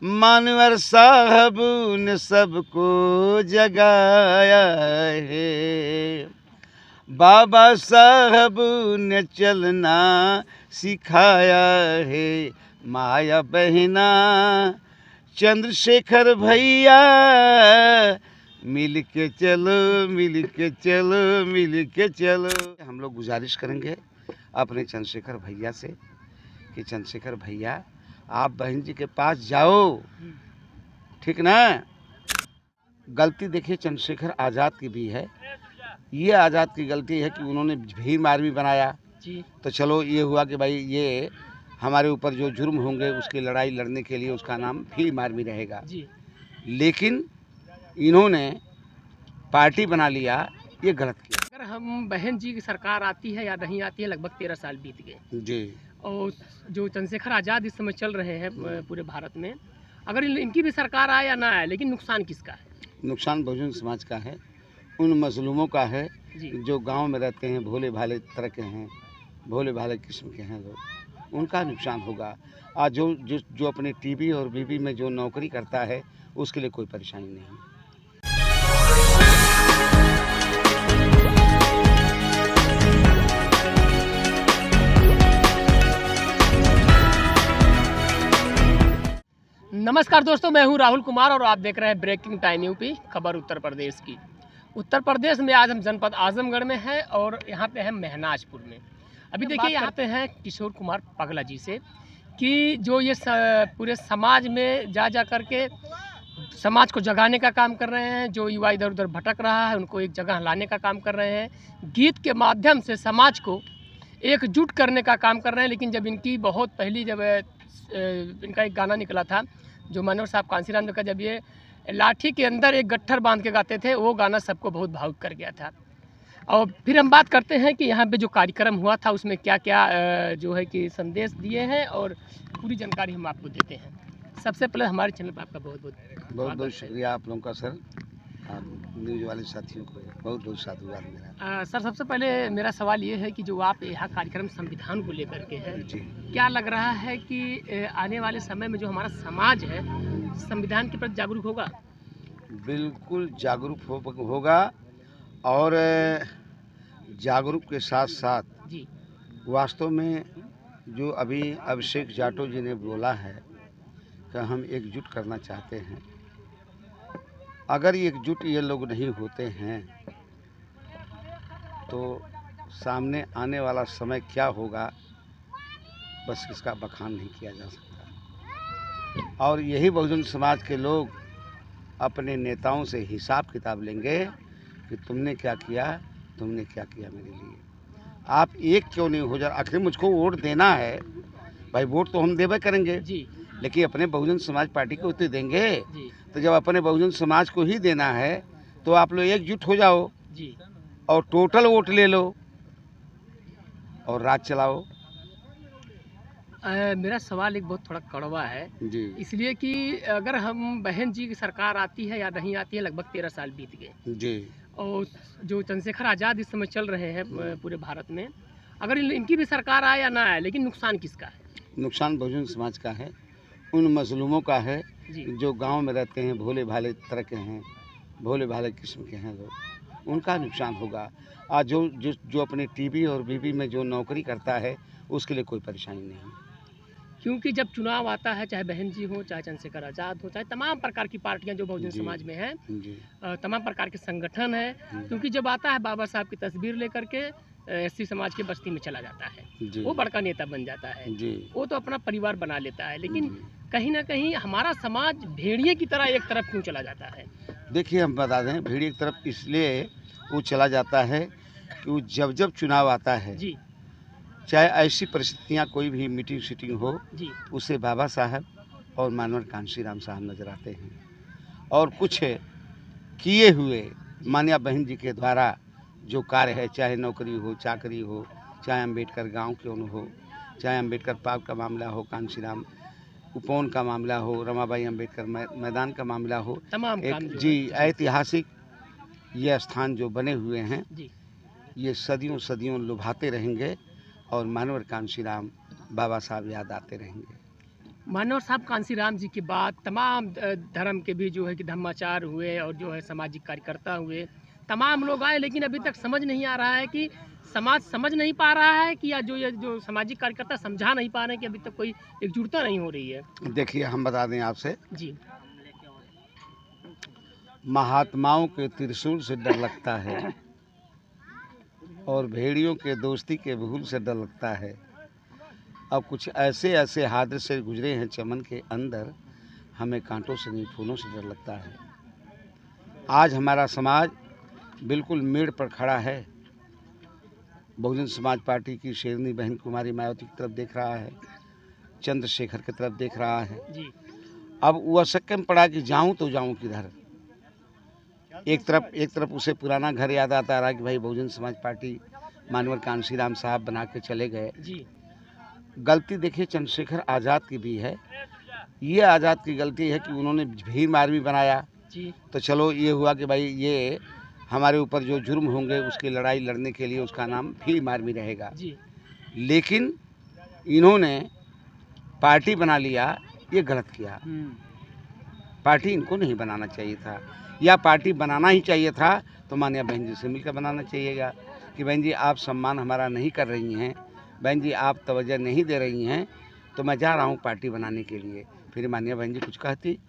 मानवर साहब ने सबको जगाया है, बाबा साहब ने चलना सिखाया है। माया बहना चंद्रशेखर भैया, मिल के चलो मिल के चलो मिल के चलो। हम लोग गुजारिश करेंगे अपने चंद्रशेखर भैया से कि चंद्रशेखर भैया आप बहन जी के पास जाओ, ठीक ना। गलती देखिए चंद्रशेखर आज़ाद की भी है, ये आज़ाद की गलती है कि उन्होंने भीम आर्मी बनाया जी। तो चलो ये हुआ कि भाई ये हमारे ऊपर जो जुर्म होंगे उसकी लड़ाई लड़ने के लिए उसका नाम भीम आर्मी रहेगा जी। लेकिन इन्होंने पार्टी बना लिया, ये गलत किया। अगर हम बहन जी की सरकार आती है या नहीं आती है, लगभग 13 साल बीत गए जी। और जो चंद्रशेखर आज़ाद इस समय चल रहे हैं पूरे भारत में, अगर इनकी भी सरकार आए या ना आए, लेकिन नुकसान किसका है? नुकसान बहुजन समाज का है, उन मजलूमों का है जो गांव में रहते हैं, भोले भाले तरह के हैं, भोले भाले किस्म के हैं लोग, उनका नुकसान होगा। आज जो अपने टीवी और बीबी में जो नौकरी करता है उसके लिए कोई परेशानी नहीं। नमस्कार दोस्तों, मैं हूं राहुल कुमार और आप देख रहे हैं ब्रेकिंग टाइम यूपी खबर उत्तर प्रदेश की। उत्तर प्रदेश में आज हम जनपद आजमगढ़ में हैं और यहाँ पे हैं महनाजपुर में। अभी देखिए यहाँ पे हैं किशोर कुमार पगला जी से कि जो ये पूरे समाज में जा करके समाज को जगाने का काम कर रहे हैं, जो युवा इधर उधर भटक रहा है उनको एक जगह लाने का काम कर रहे हैं, गीत के माध्यम से समाज को एकजुट करने का काम कर रहे हैं। लेकिन जब इनकी बहुत पहली जब इनका एक गाना निकला था जो मनोहर साहब कांसीराम का, जब ये लाठी के अंदर एक गट्ठर बांध के गाते थे, वो गाना सबको बहुत भावुक कर गया था। और फिर हम बात करते हैं कि यहाँ पे जो कार्यक्रम हुआ था उसमें क्या क्या जो है कि संदेश दिए हैं और पूरी जानकारी हम आपको देते हैं। सबसे पहले हमारे चैनल पर आपका बहुत बहुत शुक्रिया आप लोगों का सर, न्यूज़ वाले साथियों को बहुत बहुत साधुवाद मेरा। सर सबसे पहले मेरा सवाल ये है कि जो आप यहाँ कार्यक्रम संविधान को लेकर के है, क्या लग रहा है कि आने वाले समय में जो हमारा समाज है संविधान के प्रति जागरूक होगा? बिल्कुल जागरूक होगा और जागरूक के साथ साथ जी वास्तव में जो अभी अभिषेक जाटव जी ने बोला है कि हम एकजुट करना चाहते हैं, अगर एकजुट ये लोग नहीं होते हैं तो सामने आने वाला समय क्या होगा बस इसका बखान नहीं किया जा सकता। और यही बहुजन समाज के लोग अपने नेताओं से हिसाब किताब लेंगे कि तुमने क्या किया मेरे लिए। आप एक क्यों नहीं हो जा, आखिर मुझको वोट देना है भाई, वोट तो हम देवे करेंगे जी, लेकिन अपने बहुजन समाज पार्टी को तो देंगे जी। तो जब अपने बहुजन समाज को ही देना है तो आप लोग एकजुट हो जाओ जी और टोटल वोट ले लो और राज चलाओ। मेरा सवाल एक बहुत थोड़ा कड़वा है जी, इसलिए कि अगर हम बहन जी की सरकार आती है या नहीं आती है, लगभग 13 साल बीत गए जी। और जो चंद्रशेखर आज़ाद इस समय चल रहे हैं पूरे भारत में, अगर इनकी भी सरकार आए या ना आए, लेकिन नुकसान किसका है? नुकसान बहुजन समाज का है, उन मजलूमों का है जो गांव में रहते हैं, भोले भाले तरह के हैं, भोले भाले किस्म के हैं लोग, उनका नुकसान होगा। आज जो अपने टीवी और बीबी में जो नौकरी करता है उसके लिए कोई परेशानी नहीं। क्योंकि जब चुनाव आता है, चाहे बहन जी हो, चाहे चंद्रशेखर आज़ाद हो, चाहे तमाम प्रकार की पार्टियां जो बहुजन समाज में हैं, तमाम प्रकार के संगठन है, क्योंकि जब आता है बाबा साहब की तस्वीर लेकर के एससी समाज के बस्ती में चला जाता है, वो बड़का नेता बन जाता है, वो तो अपना परिवार बना लेता है। लेकिन कहीं ना कहीं हमारा समाज भेड़िए की तरह एक तरफ क्यों चला जाता है? देखिए हम बता दें, भेड़िए की तरफ इसलिए वो चला जाता है कि वो जब चुनाव आता है जी, चाहे ऐसी परिस्थितियाँ कोई भी मीटिंग शीटिंग हो जी, उसे बाबा साहब और मानवर कांशीराम साहब नजर आते हैं और कुछ किए हुए मान्या बहन जी के द्वारा जो कार्य है, चाहे नौकरी हो, चाकरी हो, चाहे अम्बेडकर गांव क्यों न हो, चाहे अम्बेडकर पार्क का मामला हो, कांशीराम उपवन का मामला हो, रमाबाई अम्बेडकर मैदान का मामला हो, तमाम एक जी ऐतिहासिक ये स्थान जो बने हुए हैं ये सदियों सदियों लुभाते रहेंगे और मानवर कांशीराम बाबा साहब याद आते रहेंगे। मानव साहब कांसीराम जी के बाद तमाम धर्म के भी जो है कि धर्माचार हुए और जो है सामाजिक कार्यकर्ता हुए, तमाम लोग आए, लेकिन अभी तक समझ नहीं आ रहा है कि समाज समझ नहीं पा रहा है कि या जो ये जो सामाजिक कार्यकर्ता समझा नहीं पा रहे हैं कि अभी तक कोई एकजुटता नहीं हो रही है। देखिए हम बता दें आपसे, जी महात्माओं के त्रिशूल से डर लगता है और भेड़ियों के दोस्ती के भूल से डर लगता है। अब कुछ ऐसे ऐसे हादसे गुजरे हैं चमन के अंदर, हमें कांटों से नहीं फूलों से डर लगता है। आज हमारा समाज बिल्कुल मेड़ पर खड़ा है। बहुजन समाज पार्टी की शेरनी बहन कुमारी मायावती की तरफ देख रहा है, चंद्रशेखर की तरफ देख रहा है। जी अब वो अशक्य में पड़ा कि जाऊं तो जाऊं किधर। एक तरफ उसे पुराना घर याद आता रहा कि भाई बहुजन समाज पार्टी मानवर कांशीराम साहब बना के चले गए। जी गलती देखिए चंद्रशेखर आज़ाद की भी है। ये आज़ाद की गलती है कि उन्होंने भीम आर्मी बनाया, जी तो चलो ये हुआ कि भाई ये हमारे ऊपर जो जुर्म होंगे उसकी लड़ाई लड़ने के लिए उसका नाम भीम आर्मी रहेगा। जी लेकिन इन्होंने पार्टी बना लिया, ये गलत किया। पार्टी इनको नहीं बनाना चाहिए था, या पार्टी बनाना ही चाहिए था तो मान्या बहन जी से मिलकर बनाना चाहिएगा कि बहन जी आप सम्मान हमारा नहीं कर रही हैं, बहन जी आप तवज्जो नहीं दे रही हैं, तो मैं जा रहा हूँ पार्टी बनाने के लिए। फिर मान्या बहन जी कुछ कहती।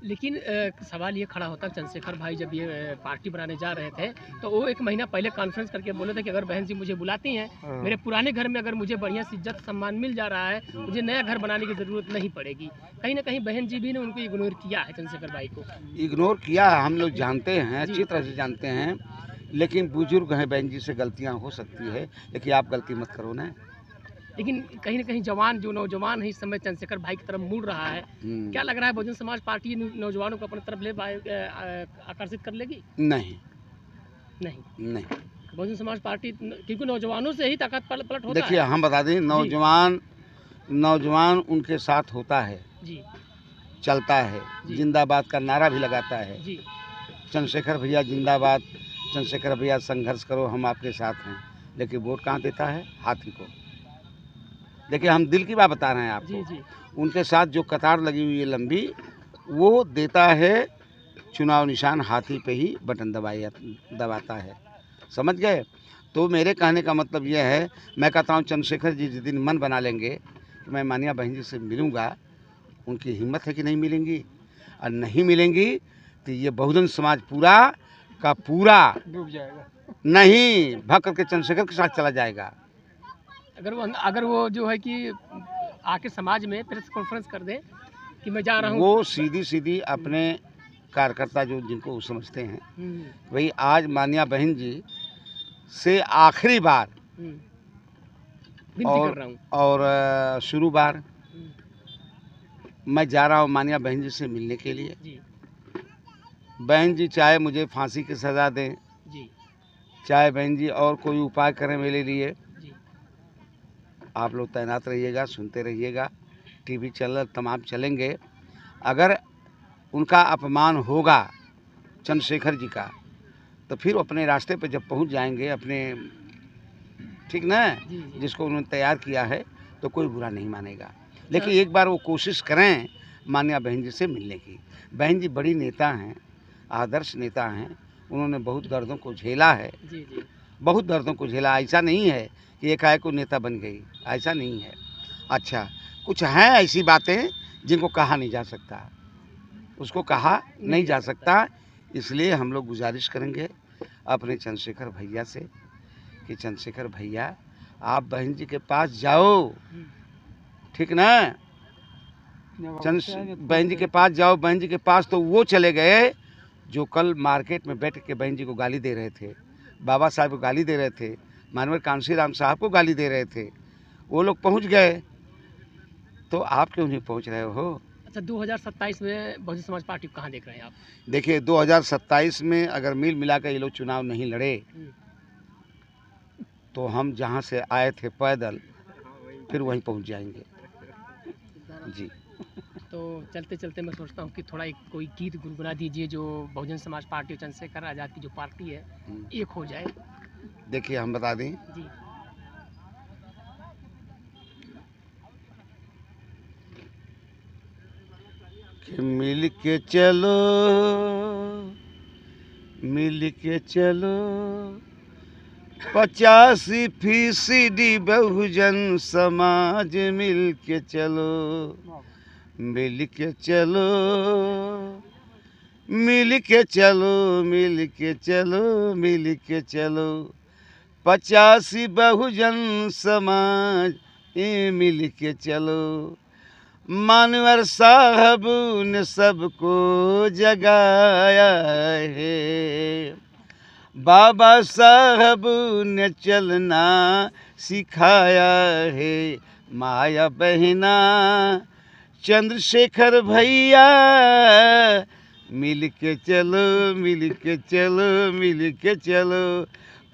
लेकिन सवाल ये खड़ा होता, चंद्रशेखर भाई जब ये पार्टी बनाने जा रहे थे तो वो एक महीना पहले कॉन्फ्रेंस करके बोले थे कि अगर बहन जी मुझे बुलाती हैं, मेरे पुराने घर में अगर मुझे बढ़िया से इज्जत सम्मान मिल जा रहा है, मुझे नया घर बनाने की ज़रूरत नहीं पड़ेगी। कहीं ना कहीं बहन जी भी ने उनको इग्नोर किया है, चंद्रशेखर भाई को इग्नोर किया हम लोग जानते हैं, जी। अच्छी तरह से जानते हैं। लेकिन बुजुर्ग हैं, बहन जी से गलतियाँ हो सकती है, लेकिन आप गलती मत करो ना। लेकिन कहीं ना कहीं जवान जो नौजवान है इस समय चंद्रशेखर भाई की तरफ मुड़ रहा है, क्या लग रहा है बहुजन समाज पार्टी नौजवानों को अपनी तरफ ले आकर्षित कर लेगी? नहीं नहीं, नहीं। बहुजन समाज पार्टी क्योंकि नौजवानों से ही ताकत पलट होता देखिए है। हम बता दें, नौजवान उनके साथ होता है, जी चलता है, जी। जिंदाबाद का नारा भी लगाता है। जी चंद्रशेखर भैया जिंदाबाद, चंद्रशेखर भैया संघर्ष करो, हम आपके साथ हैं। लेकिन वोट कहाँ देता है? हाथी को। देखिए हम दिल की बात बता रहे हैं जी आपको। जी उनके साथ जो कतार लगी हुई है लंबी, वो देता है चुनाव निशान हाथी पे ही बटन दबाता है। समझ गए? तो मेरे कहने का मतलब यह है, मैं कहता हूँ चंद्रशेखर जी जिस दिन मन बना लेंगे कि मैं मानिया बहन जी से मिलूँगा, उनकी हिम्मत है कि नहीं मिलेंगी, और नहीं मिलेंगी तो ये बहुजन समाज पूरा का पूरा डूब जाएगा। नहीं भाग करके चंद्रशेखर के साथ चला जाएगा। अगर वो जो है कि आके समाज में प्रेस कॉन्फ्रेंस कर दे कि मैं जा रहा हूँ। वो सीधी सीधी अपने कार्यकर्ता जो जिनको वो समझते हैं, वही आज मानिया बहन जी से आखिरी बार विनती कर रहा हूँ। और शुरू बार मैं जा रहा हूँ मानिया बहन जी से मिलने के लिए। जी बहन जी चाहे मुझे फांसी की सज़ा दें, जी चाहे बहन जी और कोई उपाय करें मेरे लिए, जी आप लोग तैनात रहिएगा, सुनते रहिएगा। टीवी चैनल तमाम चलेंगे। अगर उनका अपमान होगा चंद्रशेखर जी का, तो फिर अपने रास्ते पे जब पहुंच जाएंगे अपने, ठीक ना, जी जी। जिसको उन्होंने तैयार किया है, तो कोई बुरा नहीं मानेगा। लेकिन एक बार वो कोशिश करें मान्या बहन जी से मिलने की। बहन जी बड़ी नेता हैं, आदर्श नेता हैं, उन्होंने बहुत दर्दों को झेला है, जी जी बहुत दर्दों को झेला। ऐसा नहीं है कि एकाएक को नेता बन गई, ऐसा नहीं है। अच्छा, कुछ हैं ऐसी बातें जिनको कहा नहीं जा सकता, उसको कहा नहीं जा सकता। इसलिए हम लोग गुजारिश करेंगे अपने चंद्रशेखर भैया से कि चंद्रशेखर भैया आप बहन जी के पास जाओ, ठीक ना। बहन जी के पास जाओ। बहन जी के पास तो वो चले गए जो कल मार्केट में बैठ के बहन जी को गाली दे रहे थे, बाबा साहब को गाली दे रहे थे, मानवर कांशीराम साहब को गाली दे रहे थे। वो लोग पहुंच गए, तो आप क्यों नहीं पहुंच रहे हो? अच्छा, 2027 में बहुजन समाज पार्टी को कहाँ देख रहे हैं आप? देखिए 2027 में अगर मिल मिला कर ये लोग चुनाव नहीं लड़े, तो हम जहाँ से आए थे पैदल फिर वहीं पहुंच जाएंगे जी। तो चलते चलते मैं सोचता हूँ कि थोड़ा एक कोई गीत गुनगुना दीजिए जो बहुजन समाज पार्टी और चंद्रशेखर आज़ाद की जो पार्टी है एक हो जाए। देखिए हम बता दें, जी कि मिल के चलो, मिल के चलो, 85% बहुजन समाज मिल के चलो, मिल के चलो, मिल के चलो, मिल के चलो, मिल के चलो, 85 बहुजन समाज मिल के चलो। मानवर साहब ने सबको जगाया है, बाबा साहब ने चलना सिखाया है। माया बहना चंद्रशेखर भैया, मिल के चलो, मिल के चलो, मिल के चलो,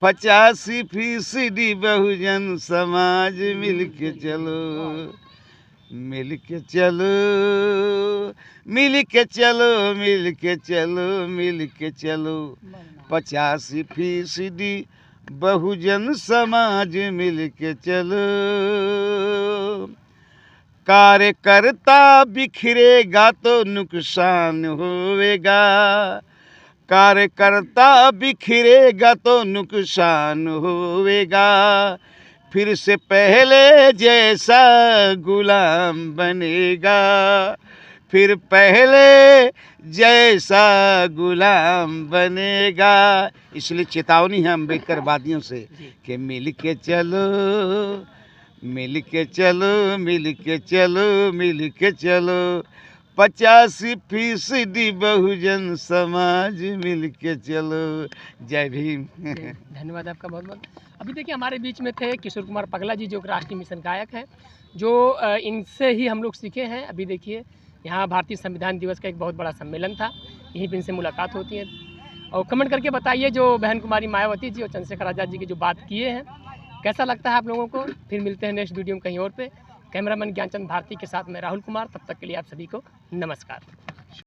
85% बहुजन समाज मिल के चलो, मिल के चलो, मिल के चलो, मिल के चलो, मिल के चलो, 85% बहुजन समाज मिल के चलो। कार्यकर्ता बिखरेगा तो नुकसान होएगा, कार्यकर्ता बिखरेगा तो नुकसान होएगा, फिर से पहले जैसा गुलाम बनेगा, फिर पहले जैसा गुलाम बनेगा। इसलिए चेतावनी है अम्बेडकर वादियों से कि मिल के चलो, मिल के चलो, मिल के चलो, मिल के चलो, 85% बहुजन समाज मिल के चलो। जय भीम। धन्यवाद आपका बहुत बहुत। अभी देखिए हमारे बीच में थे किशोर कुमार पगला जी, जो राष्ट्रीय मिशन गायक हैं, जो इनसे ही हम लोग सीखे हैं। अभी देखिए यहाँ भारतीय संविधान दिवस का एक बहुत बड़ा सम्मेलन था, यहीं पर इनसे मुलाकात होती है। और कमेंट करके बताइए जो बहन कुमारी मायावती जी और चंद्रशेखर आज़ाद जी की जो बात किए हैं, कैसा लगता है आप लोगों को। फिर मिलते हैं नेक्स्ट वीडियो में कहीं और पे। कैमरामैन ज्ञानचंद भारती के साथ मैं राहुल कुमार। तब तक के लिए आप सभी को नमस्कार।